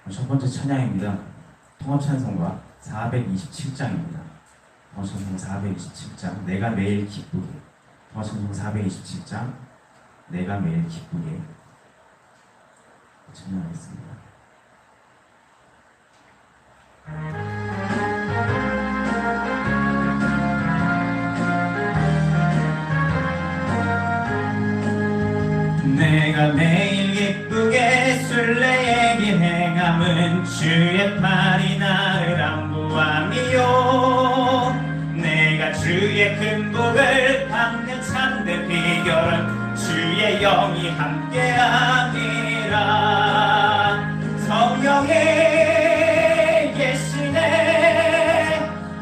첫 번째 찬양입니다. 통합찬송가 427장입니다. 통합찬송가 427장 내가 매일 기쁘게. 통합찬송가 427장 내가 매일 기쁘게 찬양하겠습니다. 내가 매일 기쁘게 순례의 행함은 주의 팔이 나를 안보함이요. 내가 주의 큰 복을 받는 참된 비결은 주의 영이 함께함이라. 성령의 계시네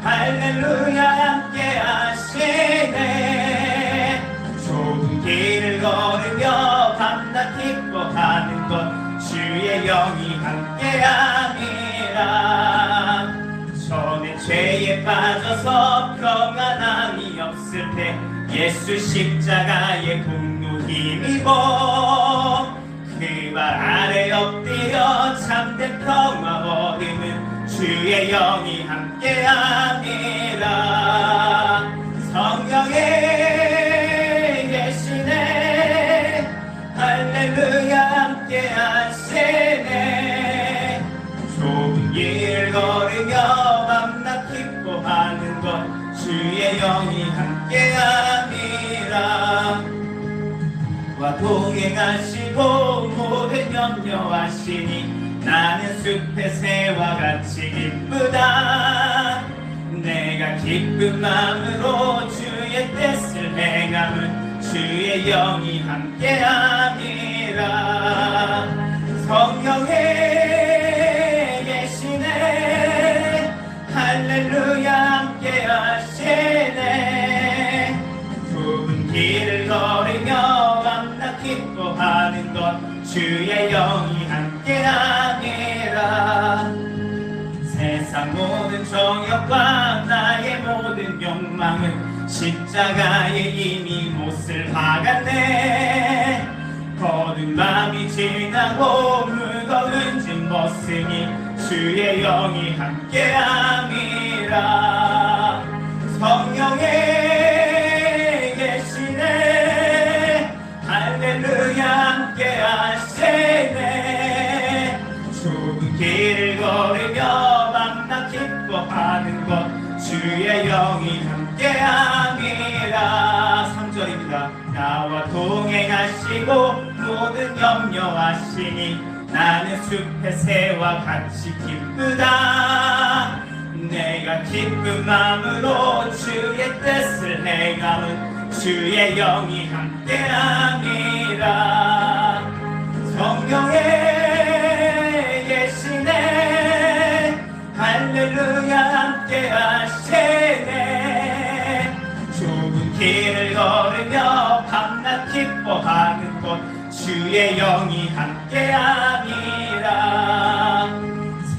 할렐루야 함께하시네. 좁은 길을 걸으며 밤낮 기뻐하는 것 주의 영이 함께함이라. 전에 죄에 빠져서 평안함이 없을 때 예수 십자가의 공로 힘입어 그 발 아래 엎드려 참된 평화 얻음은 주의 영이 함께함이라. 성령의 계시네 할렐루야 함께하시네. 좁은 길을 걸으며 밤낮 기뻐하는 것 주의 영이 함께함이라. 와 동행하시고 모든 염려하시니 나는 숲의 새와 같이 기쁘다. 내가 기쁜 마음으로 주의 뜻을 행함은 주의 영이 함께함이라. 성령의 계시네 할렐루야 함께하시네. 좁은 길을 걸으며 밤낮 기뻐하는 것 주의 영이 함께함이라. 세상 모든 정욕과 나의 모든 욕망은 십자가에 이미 못을 박았네. 거듭 밤이 지나고 무거운 짐 벗으니 주의 영이 함께함이라. 성령의 계시네 할렐루야 함께하시네. 좁은 길을 걸으며 밤낮 기뻐하는 것 주의 영이 함께함이라. 3절입니다. 나와 동행하시고 모든 염려하시니 나는 숲의 새와 같이 기쁘다. 내가 기쁜 마음으로 주의 뜻을 행함은 주의 영이 함께함이라. 성령의 계시네 할렐루야 함께하시네. 좁은 길을 걸으며 밤낮 기뻐하는 것 주의 영이 함께함이라.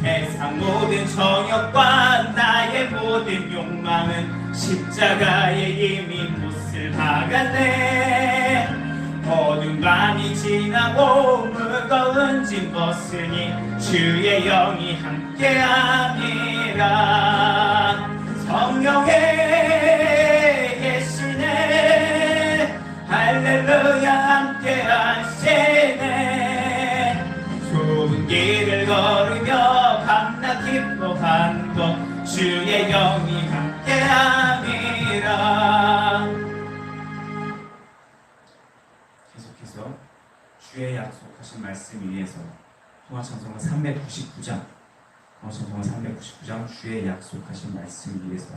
세상 모든 정욕과 나의 모든 욕망은 십자가에 이미 못을 박았네. 어두운 밤이 지나고 무거운 짐 벗으니 주의 영이 함께함이라. 성령의 계시네 할렐루야 함께하시네. 좁은 길을 걸으며 밤낮 기뻐하는 것 주의 영이 함께함이라. 계속해서 주의 약속하신 말씀 위에서 통합찬송가 399장 통합찬송가 399장 주의 약속하신 말씀 위에서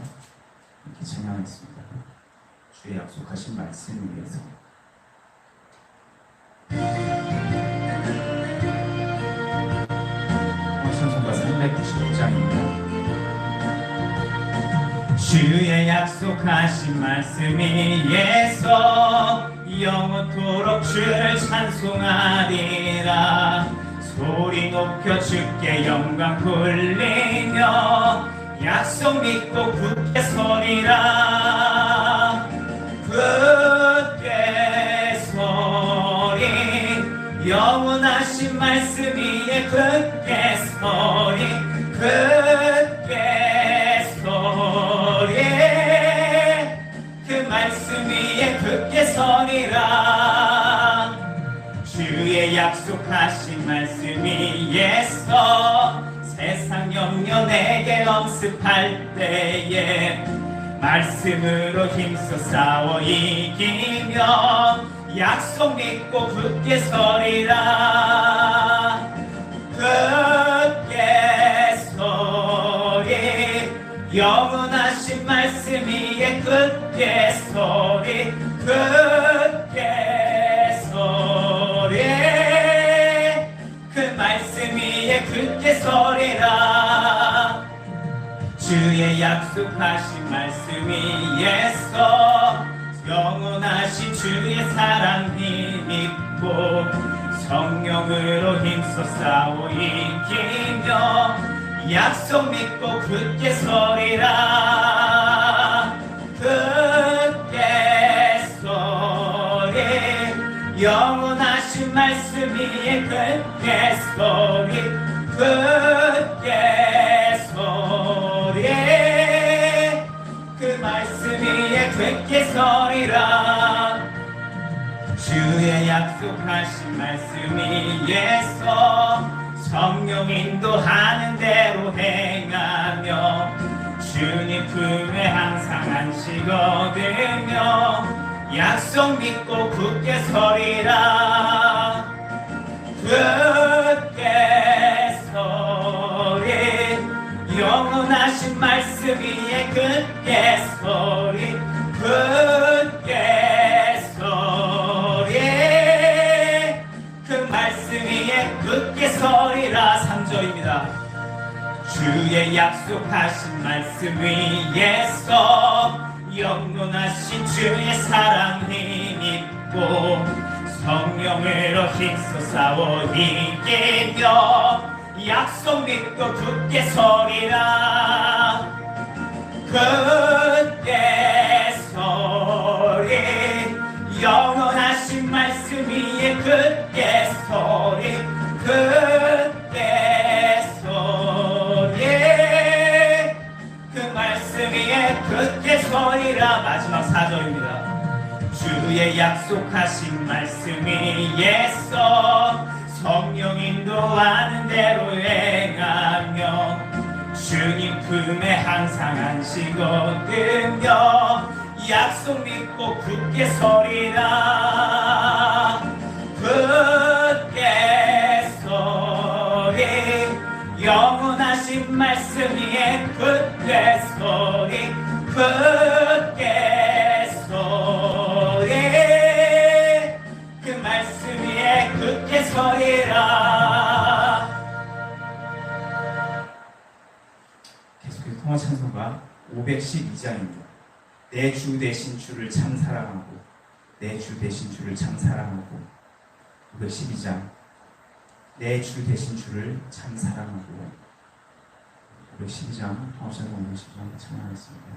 이렇게 찬양하겠습니다. 주의 약속하신 말씀 위에서. 통합찬송가 399장입니다. 주의 약속하신 말씀 위에서 영원토록 주를 찬송하리라. 소리 높여 주께 영광 돌리며 약속 믿고 굳게 서리라. 굳게 서리 영원하신 영원하신 말씀 위에 굳게 서리 굳게 서리 그 말씀 위에 굳게 서리라 주의 약속하신 말씀 위에서 세상 염려 내게 엄습할 때에 말씀으로 힘써 싸워 이기며 약속 믿고 굳게 서리라 굳게 서리 영원하신 말씀 위에 굳게 서리 굳게 서리 그 말씀 위에 굳게 서리라 주의 약속하신 말씀 위에서 영원하신 주의 사랑 힘입고 성령으로 힘써 싸워 이기며 약속 믿고 굳게 서리라 굳게 서리 영원하신 말씀 위에 굳게 서리 굳게 서리 그 말씀 위에 굳게 서리라 주의 약속하신 말씀 위에서 성령 인도하는 대로 행하며 주님 품에 항상 안식 얻으며 약속 믿고 굳게 서리라 굳게 서리 영원하신 말씀 위에 굳게 서리 굳게 서리 그 말씀 위에 굳게 서리라 3절입니다 주의 약속하신 말씀 위에서 영원하신 주의 사랑 힘입고 성령으로 힘써 싸워 이기며 약속 믿고 굳게 서리라 굳게 서리 영원하신 말씀 위에 굳게 서리 굳게 서리 그 말씀 위에 굳게 서리라 마지막 4절입니다 주의 약속하신 말씀 위에서 성령 인도하는 대로 행하며 주님 품에 항상 안식 얻으며 약속 믿고 굳게 서리라 굳게 서리 영원하신 말씀 위에 굳게 서리 굳게 서리 그 말씀 위에 굳게 서리라 계속해서 통화 찬송가 512장입니다 내 주 되신 주를 참 사랑하고 내 주 되신 주를 참 사랑하고 512장 내 주 되신 주를 참 사랑하고 512장 통화 찬송가 512장 찬양하겠습니다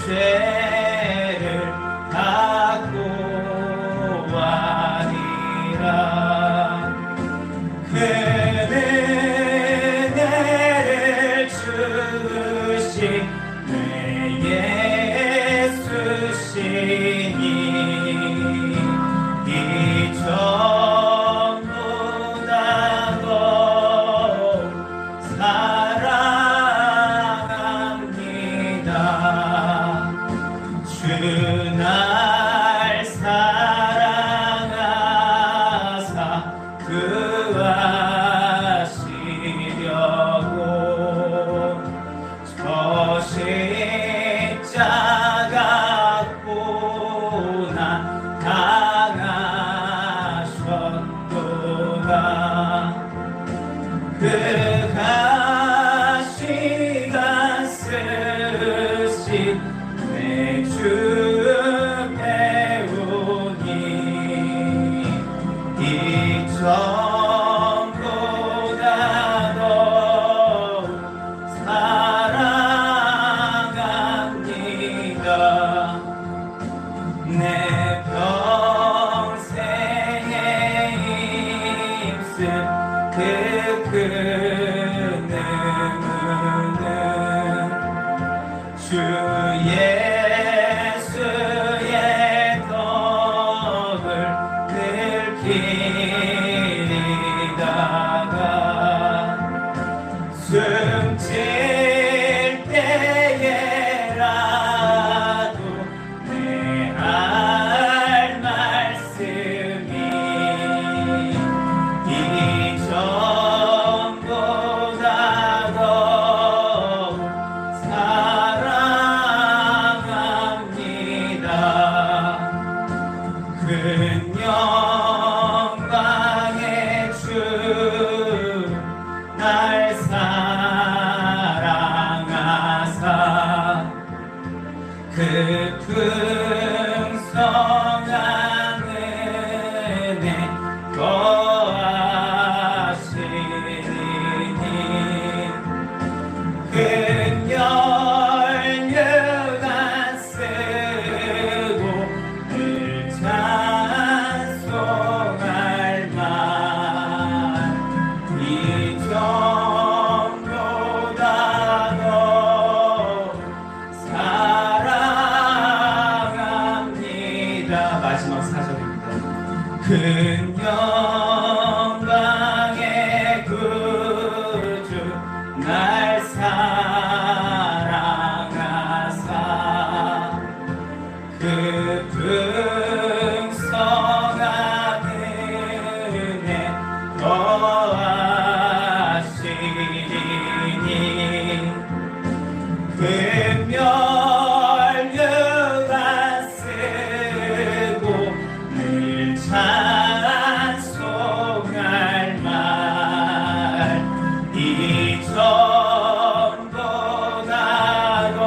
죄를 갖고 와 주 예수의 덕을 늘 기리다가 숨질 때에라도 내 할 말씀이 이전보다 더 사랑합니다. 큰 영광의 주 날 사랑하사 그 풍성한 은혜 더하시니 큰 열려가 쓰고 늘 찬송할 만 이전보다 더 사랑합니다. 마지막 사절입니다. 큰 영광의 구주 날 사랑하사 그 풍성한 은혜 더하시니 금멸류가 쓰고 늘 찬송할 말 이전보다 더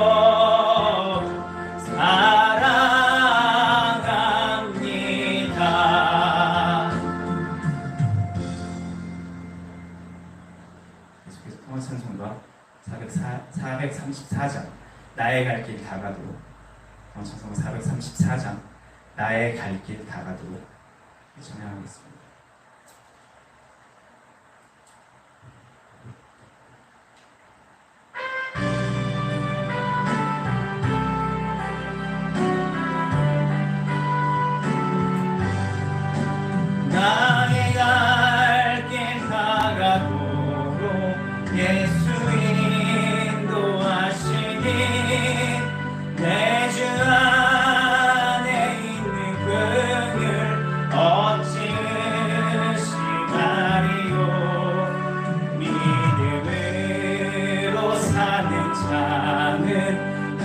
사랑합니다. 계속해서 통화찬송가 434장 나의 갈 길 다가도록 통화찬송가 434장 나의 갈 길 다가도록 전해하겠습니다. 나의 갈 길 다가도록 예수 인도하시니 내 주 안에 있는 긍휼 어찌 의심하리요. 믿음으로 사는 자는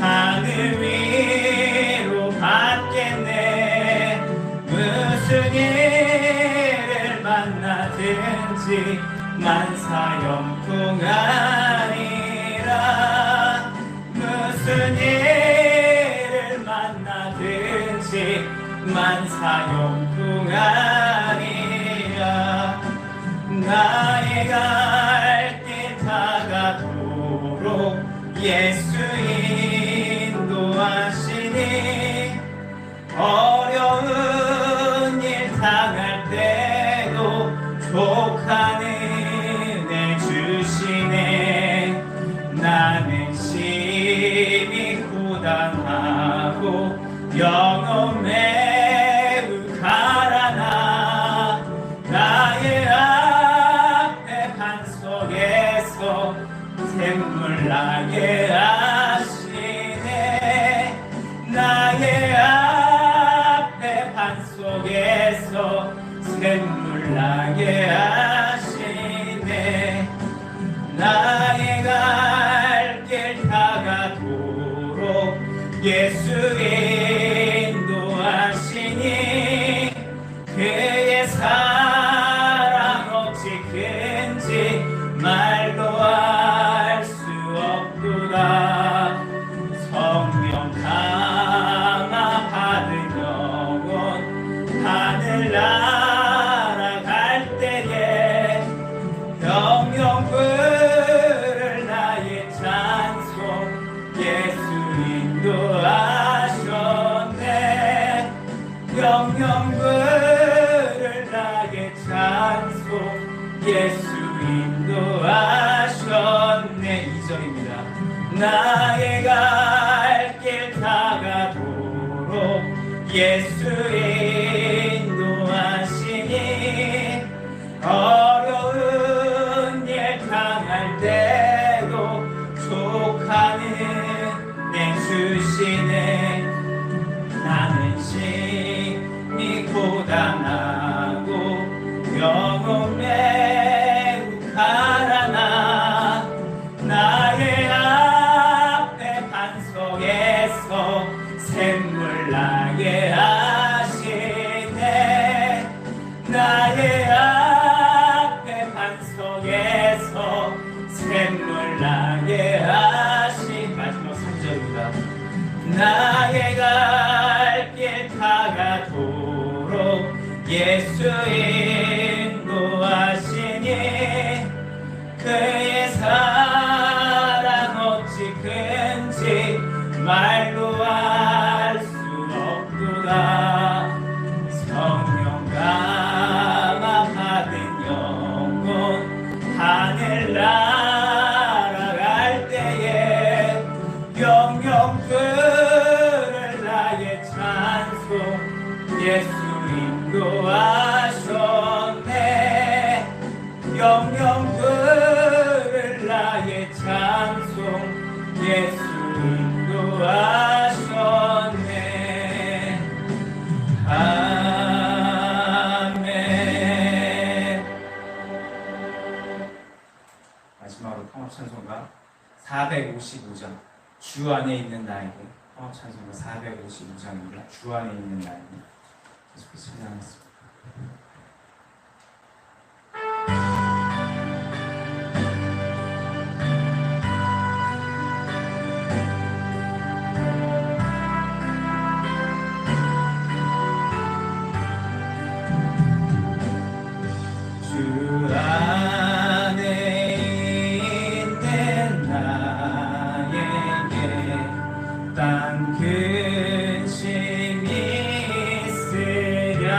하늘 위로 받겠네. 무슨 일을 만나든지 만사형통하리라. 무슨 일을 만나든지 만사형통하리라. 나의 갈 길 다가도록 예수 인도하시니 어려운 일 당할 때도 족한 은혜 주시네. 나는 심히 고단하고 영혼 매우 가라나. 나의 앞에 반석에서 샘물 나게 하시네. 나의 앞에 반석에서 샘물 나게 하시네. 나의 갈 길 다가도록 예수 인도하시니 그의 사랑 어찌 큰지 말도 알 수 없도다. 성령 감화 받은 영혼 하늘 날아갈 때에 영영 부를 나의 찬송 예수 인도하셔. 나의 갈 길 다가도록 예수 인도하시니 어려운 일 당할 때도 족하는 내 주시네. 나는 심히 고단하고 영혼 매우 가라나 나의 앞에 반석에서 샘물 나게 하시네. 나의 앞에 반석에서 샘물 나게 하시네. 마지막 3절입니다. 나의 갈 길 다가도록 예수 인도하시니 그의 사랑 어찌 큰지 말로 알 수 없도다. 성령 감화받은 영혼 하늘 날아갈 때에 영영 들을 나의 찬송 예수 인도하셨네. 영영 들을 나의 찬송 예수 인도하셨네. 아멘. 마지막으로 통합찬송가 455장 주 안에 있는 나에게. 통합찬송가 455장입니다. 주 안에 있는 나에게. 계속해서 찬양하겠습니다. 주 안에 있는 나에게 딴 근심이 있으랴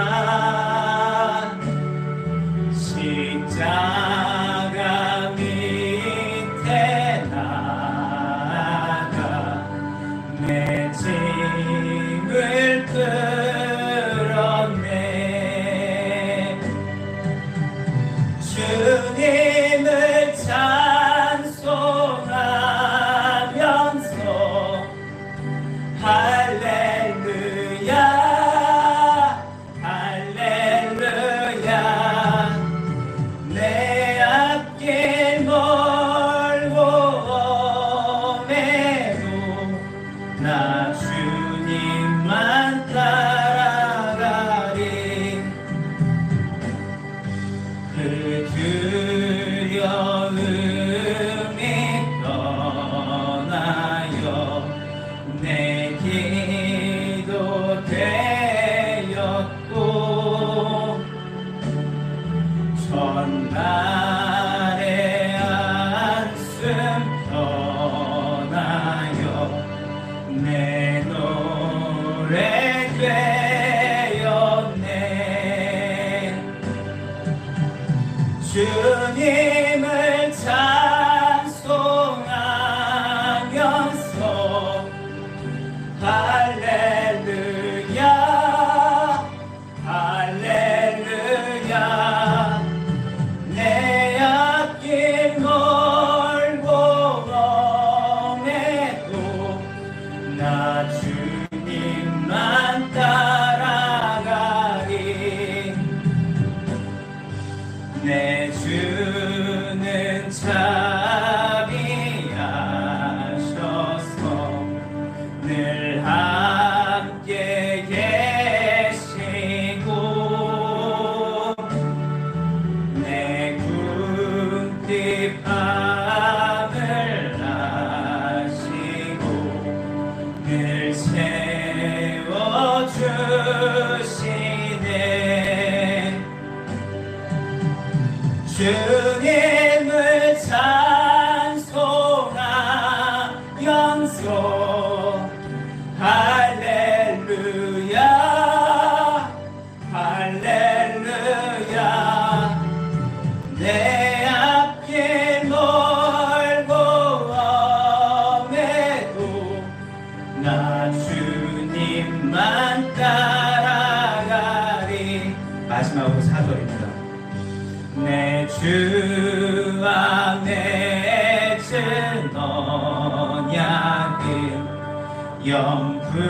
언약은 영불변하시고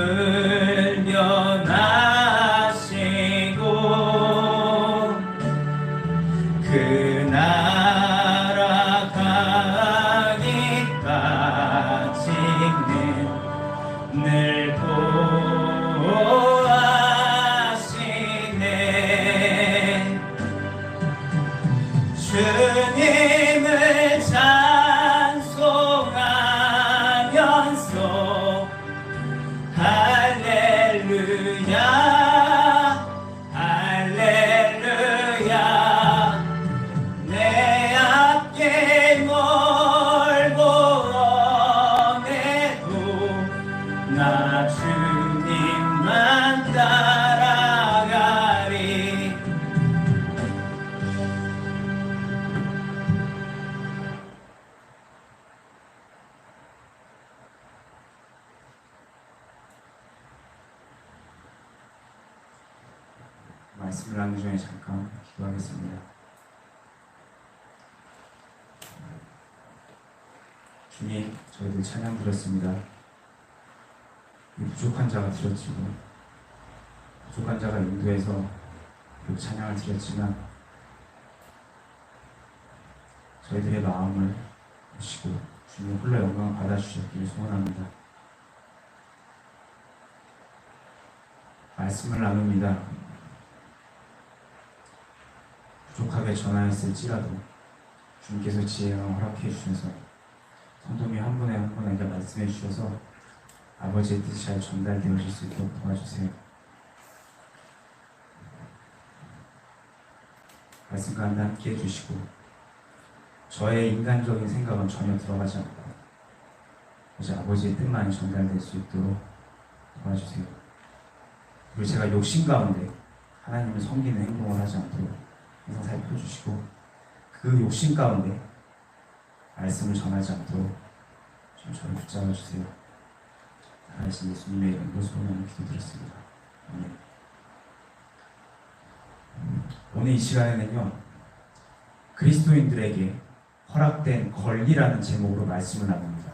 그 나라 가기까지는 늘 보호하시네. 주님을 찬송하면서 할렐루야 할렐루야 내 앞길 멀고 험해도 나 주님만 따라가리. 말씀을 나누기 전에 잠깐 기도하겠습니다. 주님, 저희들 찬양 드렸습니다. 이 부족한 자가 드렸지만, 부족한 자가 인도해서 그 찬양을 드렸지만, 저희들의 마음을 보시고 주님 홀로 영광을 받아주셨기를 소원합니다. 말씀을 나눕니다. 부족하게 전하였을지라도 주님께서 지혜와 허락해 주셔서 성도님 한 분에 한 분에게 말씀해 주셔서 아버지의 뜻이 잘 전달되어질 수 있도록 도와주세요. 말씀 가운데 함께 해주시고 저의 인간적인 생각은 전혀 들어가지 않고 오직 아버지의 뜻만 전달될 수 있도록 도와주세요. 그리고 제가 욕심 가운데 하나님을 섬기는 행동을 하지 않도록 항상 살펴주시고 그 욕심 가운데 말씀을 전하지 않도록 좀 저를 붙잡아 주세요. 살아계신 예수님의 이름으로 소원하며 기도드렸습니다. 아멘. 오늘 이 시간에는요, 그리스도인들에게 허락된 권리라는 제목으로 말씀을 나눕니다.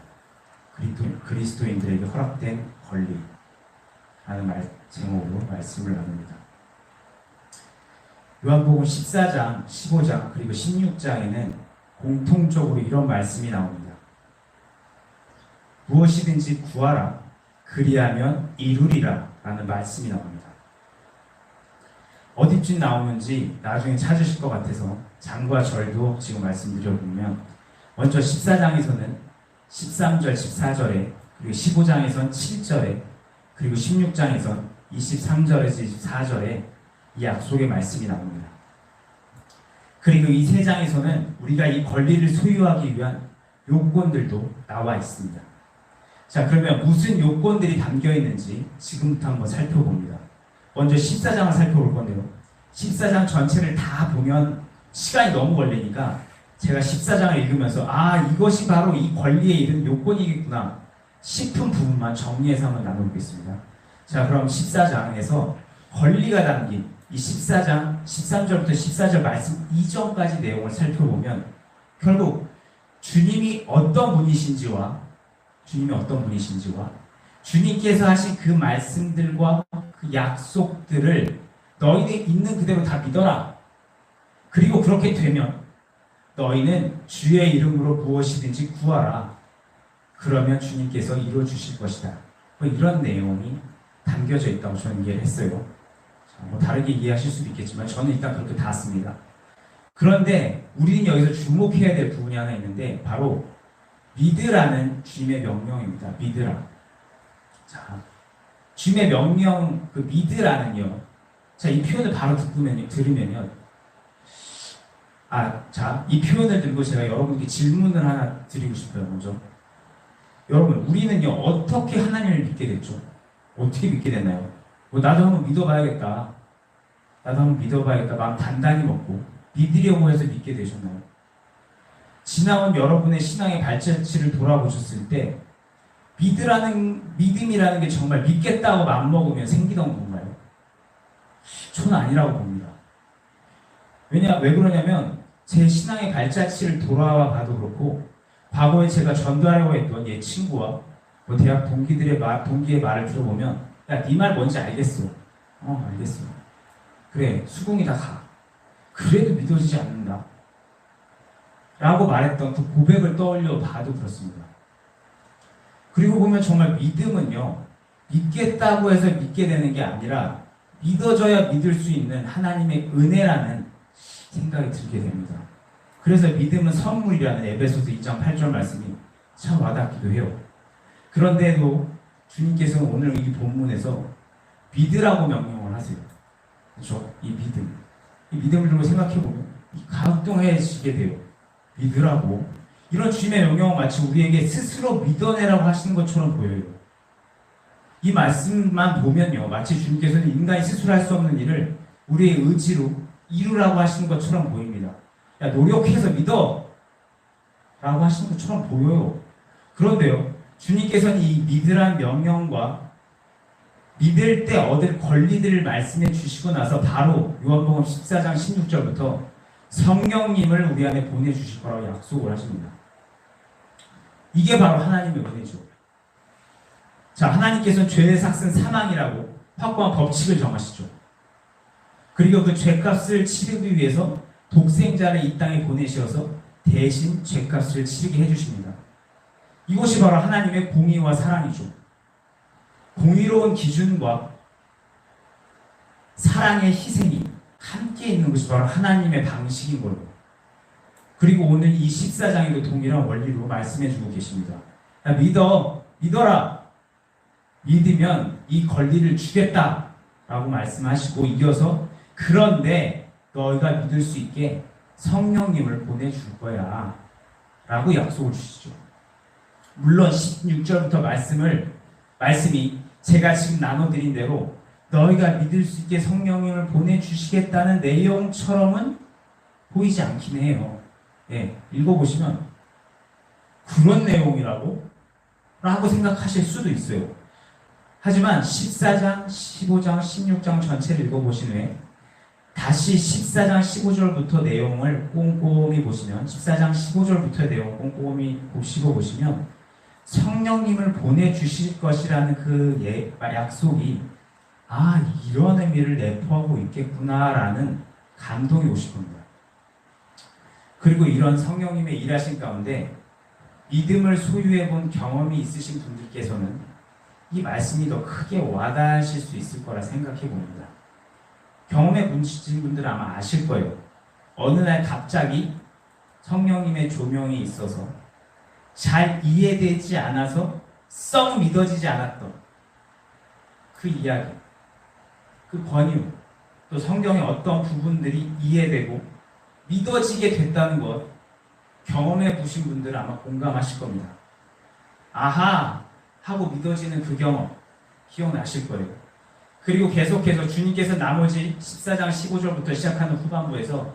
그리스도인들에게 허락된 권리라는 제목으로 말씀을 나눕니다. 요한복음 14장, 15장, 그리고 16장에는 공통적으로 이런 말씀이 나옵니다. 무엇이든지 구하라, 그리하면 이루리라 라는 말씀이 나옵니다. 어디쯤 나오는지 나중에 찾으실 것 같아서 장과 절도 지금 말씀드려보면 먼저 14장에서는 13절, 14절에 그리고 15장에선 7절에 그리고 16장에선 23절에서 24절에 이 약속의 말씀이 나옵니다. 그리고 이 세 장에서는 우리가 이 권리를 소유하기 위한 요건들도 나와 있습니다. 자, 그러면 무슨 요건들이 담겨 있는지 지금부터 한번 살펴봅니다. 먼저 14장을 살펴볼 건데요. 14장 전체를 다 보면 시간이 너무 걸리니까 제가 14장을 읽으면서 이것이 바로 이 권리에 이른 요건이겠구나 싶은 부분만 정리해서 한번 나눠보겠습니다. 자, 그럼 14장에서 권리가 담긴 이 14장 13절부터 14절 말씀 이전까지 내용을 살펴보면 결국 주님이 어떤 분이신지와 주님께서 하신 그 말씀들과 그 약속들을 너희는 있는 그대로 다 믿어라. 그리고 그렇게 되면 너희는 주의 이름으로 무엇이든지 구하라. 그러면 주님께서 이루어 주실 것이다. 이런 내용이 담겨져 있다고 저는 이해를 했어요. 다르게 이해하실 수도 있겠지만 저는 일단 그렇게 닿았습니다. 그런데 우리는 여기서 주목해야 될 부분이 하나 있는데 바로 믿으라는 주님의 명령입니다. 믿으라. 자, 주님의 명령 그 믿으라는요. 자, 이 표현을 바로 들으면요. 자, 이 표현을 들고 제가 여러분께 질문을 하나 드리고 싶어요. 먼저. 여러분, 우리는요, 어떻게 하나님을 믿게 됐죠? 어떻게 믿게 됐나요? 나도 한번 믿어봐야겠다. 마음 단단히 먹고 믿으려고 해서 믿게 되셨나요? 지나온 여러분의 신앙의 발자취를 돌아보셨을 때 믿음이라는 게 정말 믿겠다고 마음먹으면 생기던 건가요? 저는 아니라고 봅니다. 왜 그러냐면 제 신앙의 발자취를 돌아와 봐도 그렇고 과거에 제가 전도하려고 했던 옛 친구와 뭐 대학 동기의 말을 들어보면, 야, 네 말 뭔지 알겠어. 알겠어. 그래, 수긍이 다 가. 그래도 믿어지지 않는다. 라고 말했던 그 고백을 떠올려 봐도 그렇습니다. 그리고 보면 정말 믿음은요, 믿겠다고 해서 믿게 되는 게 아니라 믿어져야 믿을 수 있는 하나님의 은혜라는 생각이 들게 됩니다. 그래서 믿음은 선물이라는 에베소서 2장 8절 말씀이 참 와닿기도 해요. 그런데도 주님께서는 오늘 이 본문에서 믿으라고 명령을 하세요. 그렇죠? 이 믿음을 들고 생각해보면 감동해지게 돼요. 믿으라고. 이런 주님의 명령은 마치 우리에게 스스로 믿어내라고 하시는 것처럼 보여요. 이 말씀만 보면요, 마치 주님께서는 인간이 스스로 할 수 없는 일을 우리의 의지로 이루라고 하시는 것처럼 보입니다. 야, 노력해서 믿어! 라고 하시는 것처럼 보여요. 그런데요, 주님께서는 이 믿으란 명령과 믿을 때 얻을 권리들을 말씀해 주시고 나서 바로 요한복음 14장 16절부터 성령님을 우리 안에 보내주실 거라고 약속을 하십니다. 이게 바로 하나님의 은혜죠. 자, 하나님께서는 죄의 삭은 사망이라고 확고한 법칙을 정하시죠. 그리고 그 죄값을 치르기 위해서 독생자를 이 땅에 보내셔서 대신 죄값을 치르게 해주십니다. 이것이 바로 하나님의 공의와 사랑이죠. 공의로운 기준과 사랑의 희생이 함께 있는 것이 바로 하나님의 방식인 걸로. 그리고 오늘 이 14장에도 동일한 원리로 말씀해주고 계십니다. 야, 믿어라. 믿으면 이 권리를 주겠다 라고 말씀하시고 이어서 그런데 너희가 믿을 수 있게 성령님을 보내줄 거야 라고 약속을 주시죠. 물론 16절부터 말씀이 제가 지금 나눠드린 대로 너희가 믿을 수 있게 성령님을 보내주시겠다는 내용처럼은 보이지 않긴 해요. 예, 읽어보시면 그런 내용이라고? 라고 생각하실 수도 있어요. 하지만 14장, 15장, 16장 전체를 읽어보신 후에 다시 14장 15절부터 내용을 꼼꼼히 보시면 14장 15절부터의 내용을 꼼꼼히 씹어보시면 성령님을 보내주실 것이라는 그 약속이 이런 의미를 내포하고 있겠구나라는 감동이 오실 겁니다. 그리고 이런 성령님의 일하신 가운데 믿음을 소유해본 경험이 있으신 분들께서는 이 말씀이 더 크게 와닿으실 수 있을 거라 생각해 봅니다. 경험해 보신 분들은 아마 아실 거예요. 어느 날 갑자기 성령님의 조명이 있어서 잘 이해되지 않아서 썩 믿어지지 않았던 그 이야기, 그 권유, 또 성경의 어떤 부분들이 이해되고 믿어지게 됐다는 것 경험해 보신 분들은 아마 공감하실 겁니다. 아하! 하고 믿어지는 그 경험 기억나실 거예요. 그리고 계속해서 주님께서 나머지 14장 15절부터 시작하는 후반부에서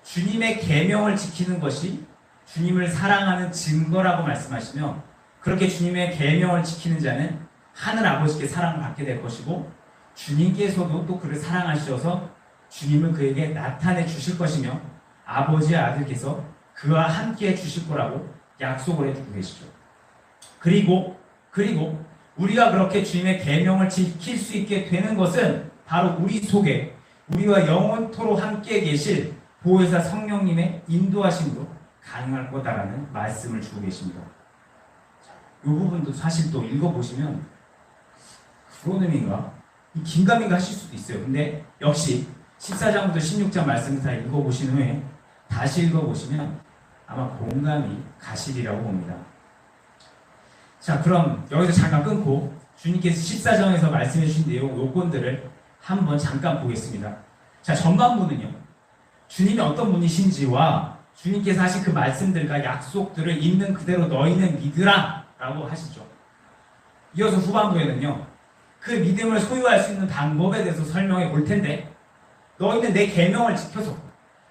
주님의 계명을 지키는 것이 주님을 사랑하는 증거라고 말씀하시며 그렇게 주님의 계명을 지키는 자는 하늘 아버지께 사랑을 받게 될 것이고 주님께서도 또 그를 사랑하셔서 주님을 그에게 나타내 주실 것이며 아버지의 아들께서 그와 함께 해 주실 거라고 약속을 해주고 계시죠. 그리고 우리가 그렇게 주님의 계명을 지킬 수 있게 되는 것은 바로 우리 속에 우리와 영원토록 함께 계실 보혜사 성령님의 인도하심으로 가능할 거다라는 말씀을 주고 계십니다. 이 부분도 사실 또 읽어보시면 그런 의미인가? 긴가민가 하실 수도 있어요. 근데 역시 14장부터 16장 말씀을 다 읽어보신 후에 다시 읽어보시면 아마 공감이 가시리라고 봅니다. 자, 그럼 여기서 잠깐 끊고 주님께서 14장에서 말씀해 주신 내용 요건들을 한번 잠깐 보겠습니다. 자, 전반부는요. 주님이 어떤 분이신지와 주님께서 하신 그 말씀들과 약속들을 있는 그대로 너희는 믿으라 라고 하시죠. 이어서 후반부에는요. 그 믿음을 소유할 수 있는 방법에 대해서 설명해 볼 텐데 너희는 내 계명을 지켜서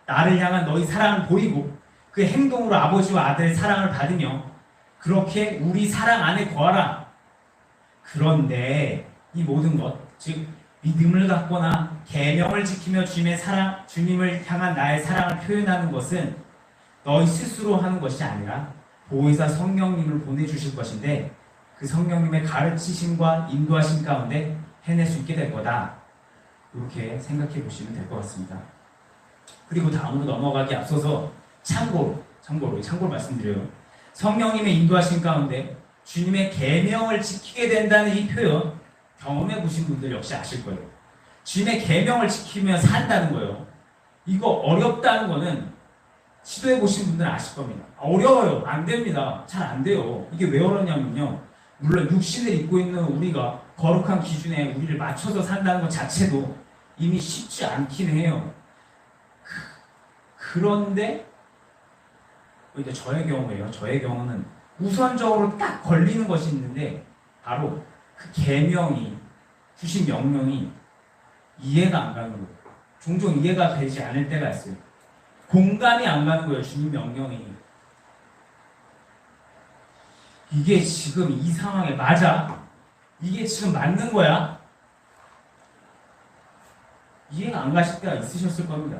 나를 향한 너희 사랑을 보이고 그 행동으로 아버지와 아들의 사랑을 받으며 그렇게 우리 사랑 안에 거하라. 그런데 이 모든 것, 즉 믿음을 갖거나 계명을 지키며 주님을 향한 나의 사랑을 표현하는 것은 너희 스스로 하는 것이 아니라 보혜사 성령님을 보내주실 것인데 그 성령님의 가르치심과 인도하심 가운데 해낼 수 있게 될 거다. 이렇게 생각해 보시면 될 것 같습니다. 그리고 다음으로 넘어가기 앞서서 참고로 말씀드려요. 성령님의 인도하심 가운데 주님의 계명을 지키게 된다는 이 표현 경험해 보신 분들 역시 아실 거예요. 주님의 계명을 지키면 산다는 거예요. 이거 어렵다는 거는 시도해 보신 분들은 아실 겁니다. 어려워요. 안 됩니다. 잘 안 돼요. 이게 왜 어렵냐면요. 물론 육신을 입고 있는 우리가 거룩한 기준에 우리를 맞춰서 산다는 것 자체도 이미 쉽지 않긴 해요. 그런데 이제 저의 경우에요. 저의 경우는 우선적으로 딱 걸리는 것이 있는데 바로 그 계명이 주신 명령이 이해가 안 가는 거예요. 종종 이해가 되지 않을 때가 있어요. 공감이 안 가는 거예요. 주님 명령이. 이게 지금 이 상황에 맞아? 이게 지금 맞는 거야? 이해가 안 가실 때가 있으셨을 겁니다.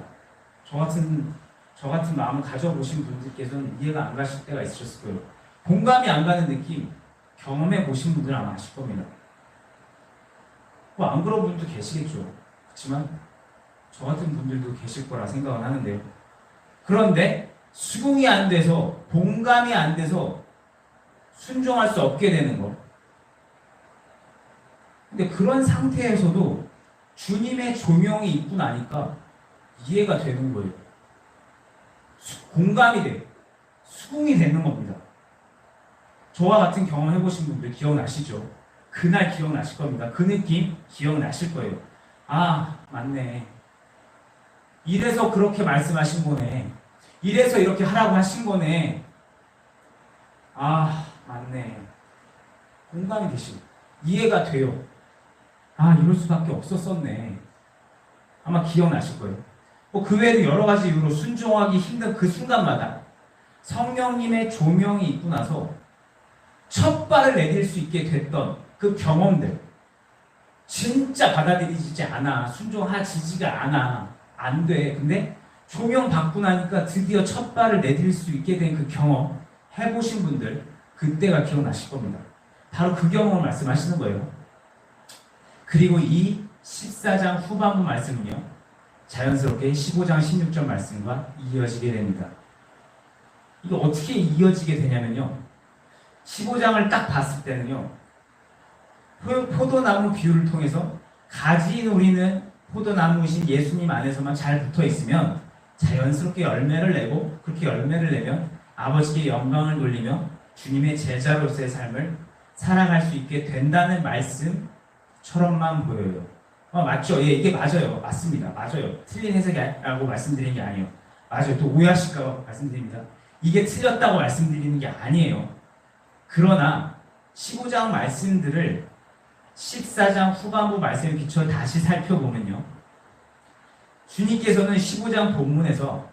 저 같은 마음을 가져보신 분들께서는 이해가 안 가실 때가 있으셨을 거예요. 공감이 안 가는 느낌 경험해 보신 분들은 아마 아실 겁니다. 뭐 안 그런 분도 계시겠죠. 그렇지만 저 같은 분들도 계실 거라 생각을 하는데요. 그런데 수긍이 안 돼서 공감이 안 돼서 순종할 수 없게 되는 거. 근데 그런 상태에서도 주님의 조명이 있고 나니까 이해가 되는 거예요. 공감이 돼요. 수긍이 되는 겁니다. 저와 같은 경험 해보신 분들 기억나시죠? 그날 기억나실 겁니다. 그 느낌 기억나실 거예요. 아, 맞네. 이래서 그렇게 말씀하신 거네. 이래서 이렇게 하라고 하신 거네. 아, 맞네. 공감이 되시고 이해가 돼요. 아, 이럴 수밖에 없었었네. 아마 기억나실 거예요. 그 외에도 여러 가지 이유로 순종하기 힘든 그 순간마다 성령님의 조명이 있고 나서 첫 발을 내딜 수 있게 됐던 그 경험들, 진짜 받아들이지 않아. 순종하지가 않아. 안 돼. 근데 조명 받고 나니까 드디어 첫 발을 내딜 수 있게 된 그 경험 해보신 분들 그때가 기억나실 겁니다. 바로 그 경험을 말씀하시는 거예요. 그리고 이 14장 후반부 말씀은요, 자연스럽게 15장 16절 말씀과 이어지게 됩니다. 이거 어떻게 이어지게 되냐면요, 15장을 딱 봤을 때는요, 포도나무 비유를 통해서 가지 노리는 포도나무이신 예수님 안에서만 잘 붙어 있으면 자연스럽게 열매를 내고, 그렇게 열매를 내면 아버지께 영광을 돌리며 주님의 제자로서의 삶을 살아갈 수 있게 된다는 말씀처럼만 보여요. 맞죠? 예, 이게 맞아요. 맞습니다. 맞아요. 틀린 해석이라고 말씀드리는 게 아니에요. 맞아요. 또 오해하실까 봐 말씀드립니다. 이게 틀렸다고 말씀드리는 게 아니에요. 그러나 15장 말씀들을 14장 후반부 말씀에 비춰 다시 살펴보면요, 주님께서는 15장 본문에서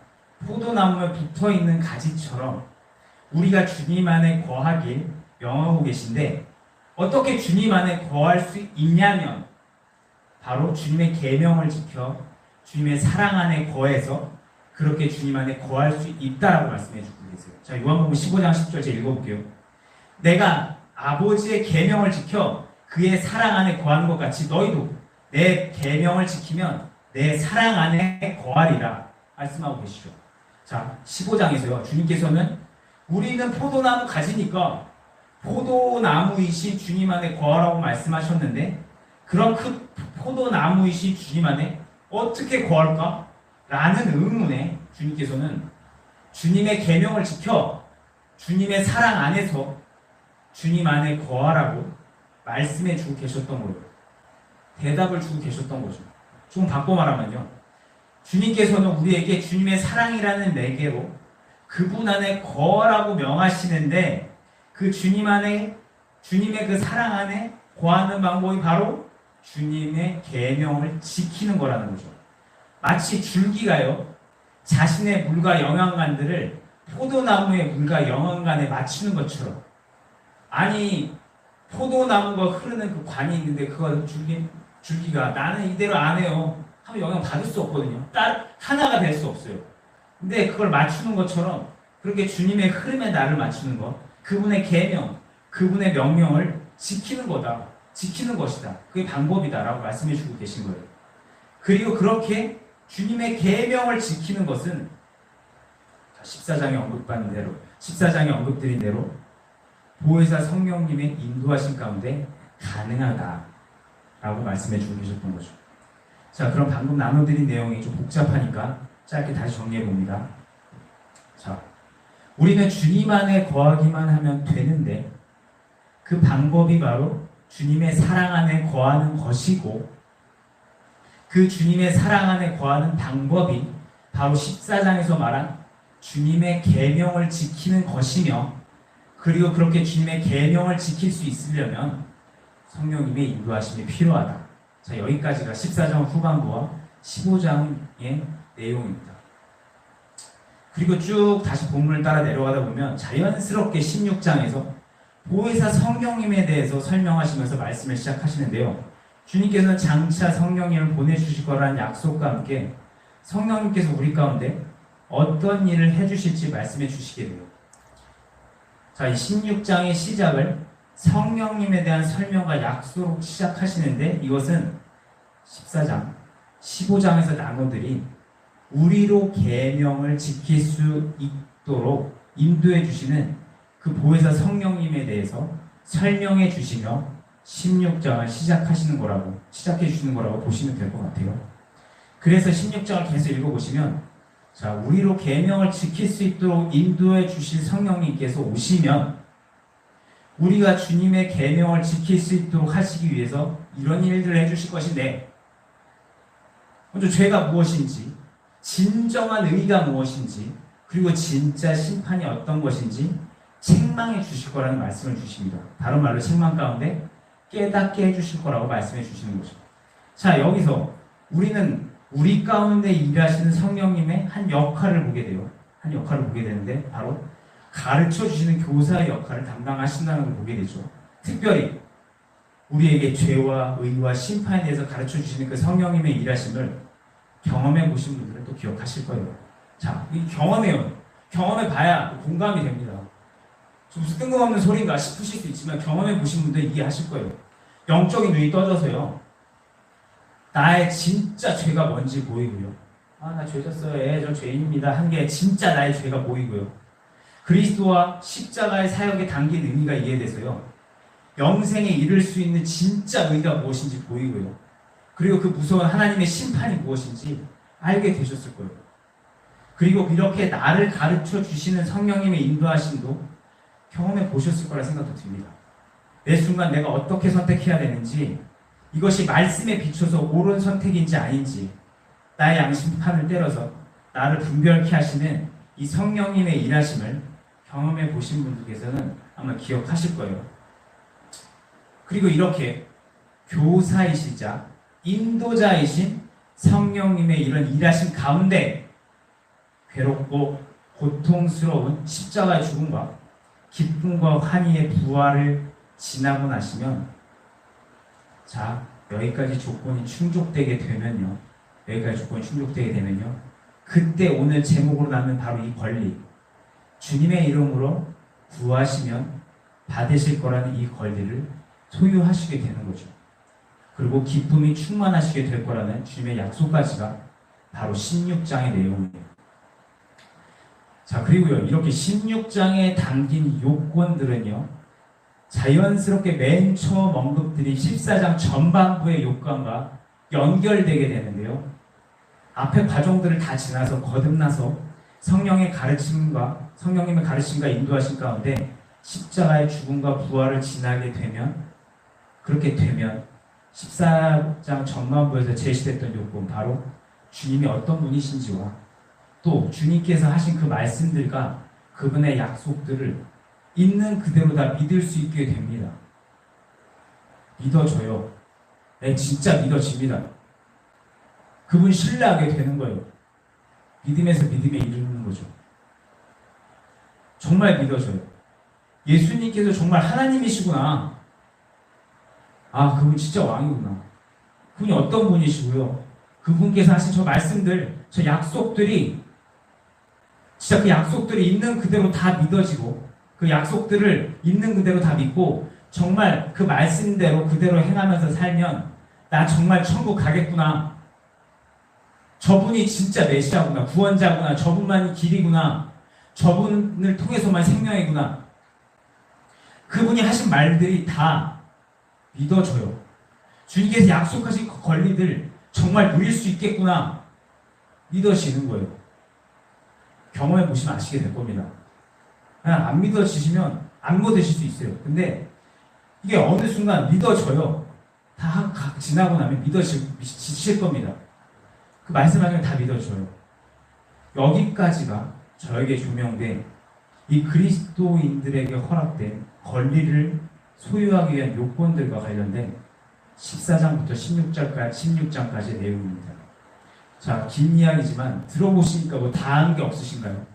포도나무에 붙어있는 가지처럼 우리가 주님 안에 거하길 명하고 계신데, 어떻게 주님 안에 거할 수 있냐면 바로 주님의 계명을 지켜 주님의 사랑 안에 거해서 그렇게 주님 안에 거할 수 있다라고 말씀해 주고 계세요. 자, 요한복음 15장 10절 제가 읽어볼게요. 내가 아버지의 계명을 지켜 그의 사랑 안에 거하는 것 같이 너희도 내 계명을 지키면 내 사랑 안에 거하리라 말씀하고 계시죠. 자, 15장에서요, 주님께서는 우리는 포도나무 가지니까 포도나무이신 주님 안에 거하라고 말씀하셨는데, 그럼 그 포도나무이신 주님 안에 어떻게 거할까? 라는 의문에 주님께서는 주님의 계명을 지켜 주님의 사랑 안에서 주님 안에 거하라고 말씀해 주고 계셨던 거예요. 대답을 주고 계셨던 거죠. 좀 바꿔 말하면요, 주님께서는 우리에게 주님의 사랑이라는 매개로 그분 안에 거하라고 명하시는데, 그 주님 안에, 주님의 그 사랑 안에 거하는 방법이 바로 주님의 계명을 지키는 거라는 거죠. 마치 줄기가요, 자신의 물과 영양간들을 포도나무의 물과 영양간에 맞추는 것처럼, 아니 포도나무가 흐르는 그 관이 있는데 그거 줄기가 나는 이대로 안 해요 하면 영향 받을 수 없거든요. 하나가 될 수 없어요. 근데 그걸 맞추는 것처럼 그렇게 주님의 흐름에 나를 맞추는 것, 그분의 계명, 그분의 명령을 지키는 거다. 지키는 것이다. 그게 방법이다라고 말씀해 주고 계신 거예요. 그리고 그렇게 주님의 계명을 지키는 것은 14장에 언급받은 대로, 14장에 언급드린 대로 보혜사 성령님의 인도하신 가운데 가능하다라고 말씀해 주고 계셨던 거죠. 자, 그럼 방금 나눠드린 내용이 좀 복잡하니까 짧게 다시 정리해 봅니다. 자, 우리는 주님 안에 거하기만 하면 되는데 그 방법이 바로 주님의 사랑 안에 거하는 것이고, 그 주님의 사랑 안에 거하는 방법이 바로 14장에서 말한 주님의 계명을 지키는 것이며, 그리고 그렇게 주님의 계명을 지킬 수 있으려면 성령님의 인도하심이 필요하다. 자, 여기까지가 14장 후반부와 15장의 내용입니다. 그리고 쭉 다시 본문을 따라 내려가다 보면 자연스럽게 16장에서 보혜사 성령님에 대해서 설명하시면서 말씀을 시작하시는데요. 주님께서는 장차 성령님을 보내주실 거라는 약속과 함께 성령님께서 우리 가운데 어떤 일을 해주실지 말씀해 주시게 돼요. 자, 이 16장의 시작을 성령님에 대한 설명과 약속으로 시작하시는데, 이것은 14장, 15장에서 나눠드린 우리로 계명을 지킬 수 있도록 인도해 주시는 그 보혜사 성령님에 대해서 설명해 주시며 16장을 시작해 주시는 거라고 보시면 될 것 같아요. 그래서 16장을 계속 읽어보시면, 자, 우리로 계명을 지킬 수 있도록 인도해 주실 성령님께서 오시면 우리가 주님의 계명을 지킬 수 있도록 하시기 위해서 이런 일들을 해주실 것인데, 먼저 죄가 무엇인지, 진정한 의가 무엇인지, 그리고 진짜 심판이 어떤 것인지 책망해 주실 거라는 말씀을 주십니다. 다른 말로 책망 가운데 깨닫게 해주실 거라고 말씀해 주시는 거죠. 자, 여기서 우리는 우리 가운데 일하시는 성령님의 한 역할을 보게 돼요. 한 역할을 보게 되는데, 바로 가르쳐 주시는 교사의 역할을 담당하신다는 걸 보게 되죠. 특별히 우리에게 죄와 의와 심판에 대해서 가르쳐 주시는 그 성령님의 일하심을 경험해 보신 분들은 또 기억하실 거예요. 자, 이 경험해 봐야 공감이 됩니다. 좀 무슨 뜬금없는 소리인가 싶으실 수 있지만 경험해 보신 분들은 이해하실 거예요. 영적인 눈이 떠져서요, 나의 진짜 죄가 뭔지 보이고요. 아, 나 죄 졌어요. 저 죄인입니다. 한 게 진짜 나의 죄가 보이고요. 그리스도와 십자가의 사역에 담긴 의미가 이해돼서요, 영생에 이를 수 있는 진짜 의가 무엇인지 보이고요. 그리고 그 무서운 하나님의 심판이 무엇인지 알게 되셨을 거예요. 그리고 이렇게 나를 가르쳐 주시는 성령님의 인도하심도 경험해 보셨을 거라 생각도 듭니다. 매 순간 내가 어떻게 선택해야 되는지, 이것이 말씀에 비춰서 옳은 선택인지 아닌지 나의 양심판을 때려서 나를 분별케 하시는 이 성령님의 일하심을 경험해 보신 분들께서는 아마 기억하실 거예요. 그리고 이렇게 교사이시자 인도자이신 성령님의 이런 일하심 가운데 괴롭고 고통스러운 십자가의 죽음과 기쁨과 환희의 부활을 지나고 나시면, 자, 여기까지 조건이 충족되게 되면요, 그때 오늘 제목으로 나는 바로 이 권리, 주님의 이름으로 구하시면 받으실 거라는 이 권리를 소유하시게 되는 거죠. 그리고 기쁨이 충만하시게 될 거라는 주님의 약속까지가 바로 16장의 내용이에요. 자, 그리고요, 이렇게 16장에 담긴 요건들은요, 자연스럽게 맨 처음 언급드린 14장 전반부의 요건과 연결되게 되는데요, 앞에 과정들을 다 지나서 거듭나서 성령님의 가르침과 인도하심 가운데 십자가의 죽음과 부활을 지나게 되면, 그렇게 되면 14장 전반부에서 제시됐던 요건, 바로 주님이 어떤 분이신지와 또 주님께서 하신 그 말씀들과 그분의 약속들을 있는 그대로 다 믿을 수 있게 됩니다. 믿어져요. 진짜 믿어집니다. 그분 신뢰하게 되는 거예요. 믿음에서 믿음에 이르는 거죠. 정말 믿어져요. 예수님께서 정말 하나님이시구나. 아, 그분 진짜 왕이구나. 그분이 어떤 분이시고요, 그분께서 하신 저 말씀들, 저 약속들이 진짜 그 약속들이 있는 그대로 다 믿어지고 그 약속들을 있는 그대로 다 믿고 정말 그 말씀대로 그대로 행하면서 살면 나 정말 천국 가겠구나. 저분이 진짜 메시아구나. 구원자구나. 저분만이 길이구나. 저분을 통해서만 생명이구나. 그분이 하신 말들이 다 믿어져요. 주님께서 약속하신 그 권리들 정말 누릴 수 있겠구나. 믿어지는 거예요. 경험해 보시면 아시게 될 겁니다. 그냥 안 믿어지시면 안 믿으실 수 있어요. 근데 이게 어느 순간 믿어져요. 다 지나고 나면 믿어지실 겁니다. 그 말씀하시면 다 믿어져요. 여기까지가 저에게 조명된 이 그리스도인들에게 허락된 권리를 소유하기 위한 요건들과 관련된 14장부터 16장까지의 내용입니다. 자, 긴 이야기지만 들어보시니까 뭐 다 아는 게 없으신가요?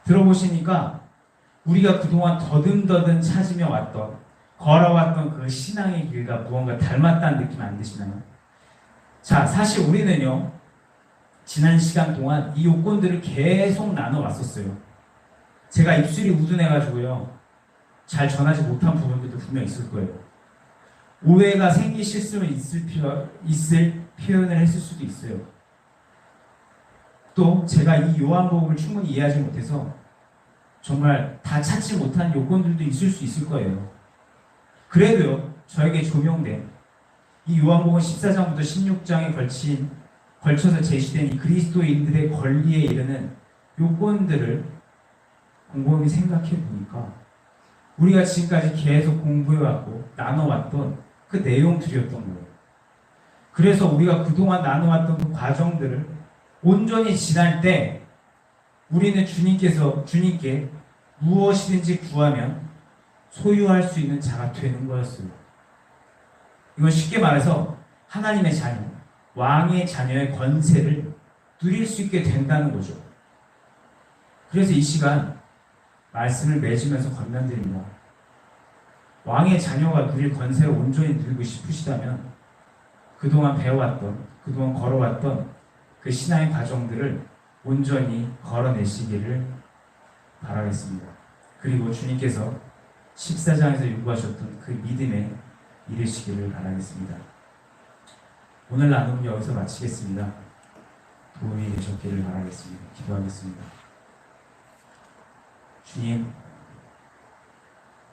들어보시니까 우리가 그동안 더듬더듬 찾으며 왔던 걸어왔던 그 신앙의 길과 무언가 닮았다는 느낌 안 드시나요? 자, 사실 우리는요 지난 시간 동안 이 요건들을 계속 나눠왔었어요. 제가 입술이 우둔해가지고요 잘 전하지 못한 부분들도 분명 있을 거예요. 오해가 생기실 수는 있을 표현을 했을 수도 있어요. 또 제가 이 요한복음을 충분히 이해하지 못해서 정말 다 찾지 못한 요건들도 있을 수 있을 거예요. 그래도요 저에게 조명된 이 요한복음 14장부터 16장에 걸쳐서 제시된 이 그리스도인들의 권리에 이르는 요건들을 곰곰이 생각해 보니까 우리가 지금까지 계속 공부해왔고 나눠왔던 그 내용들이었던 거예요. 그래서 우리가 그동안 나눠왔던 그 과정들을 온전히 지날 때 우리는 주님께 무엇이든지 구하면 소유할 수 있는 자가 되는 거였어요. 이건 쉽게 말해서 하나님의 자녀, 왕의 자녀의 권세를 누릴 수 있게 된다는 거죠. 그래서 이 시간 말씀을 맺으면서 권면드립니다. 왕의 자녀가 누릴 권세를 온전히 누리고 싶으시다면 그동안 배워왔던, 그동안 걸어왔던 그 신앙의 과정들을 온전히 걸어내시기를 바라겠습니다. 그리고 주님께서 14장에서 요구하셨던 그 믿음에 이르시기를 바라겠습니다. 오늘 나눔은 여기서 마치겠습니다. 도움이 되셨기를 바라겠습니다. 기도하겠습니다. 주님,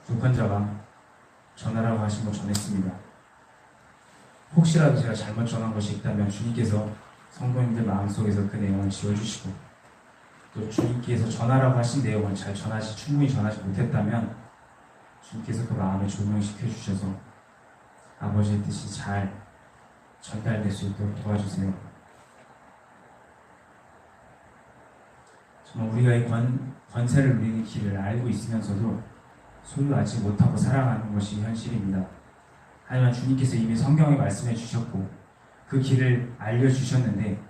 부족한자가 전하라고 하신 거 전했습니다. 혹시라도 제가 잘못 전한 것이 있다면 주님께서 성도님들 마음속에서 그 내용을 지워주시고 또 주님께서 전하라고 하신 내용을 충분히 전하지 못했다면 주님께서 그 마음을 조명시켜 주셔서 아버지의 뜻이 잘 전달될 수 있도록 도와주세요. 정말 우리가 이 권세를 누리는 길을 알고 있으면서도 소유하지 못하고 살아가는 것이 현실입니다. 하지만 주님께서 이미 성경에 말씀해 주셨고 그 길을 알려주셨는데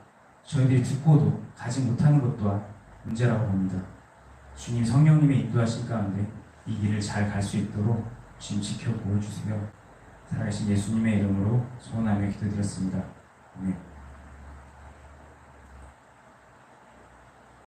저희들이 듣고도 가지 못하는 것 또한 문제라고 봅니다. 주님 성령님의 인도하신 가운데 이 길을 잘 갈 수 있도록 주님 지켜 보여주세요. 살아계신 예수님의 이름으로 소원하며 기도드렸습니다. 아멘.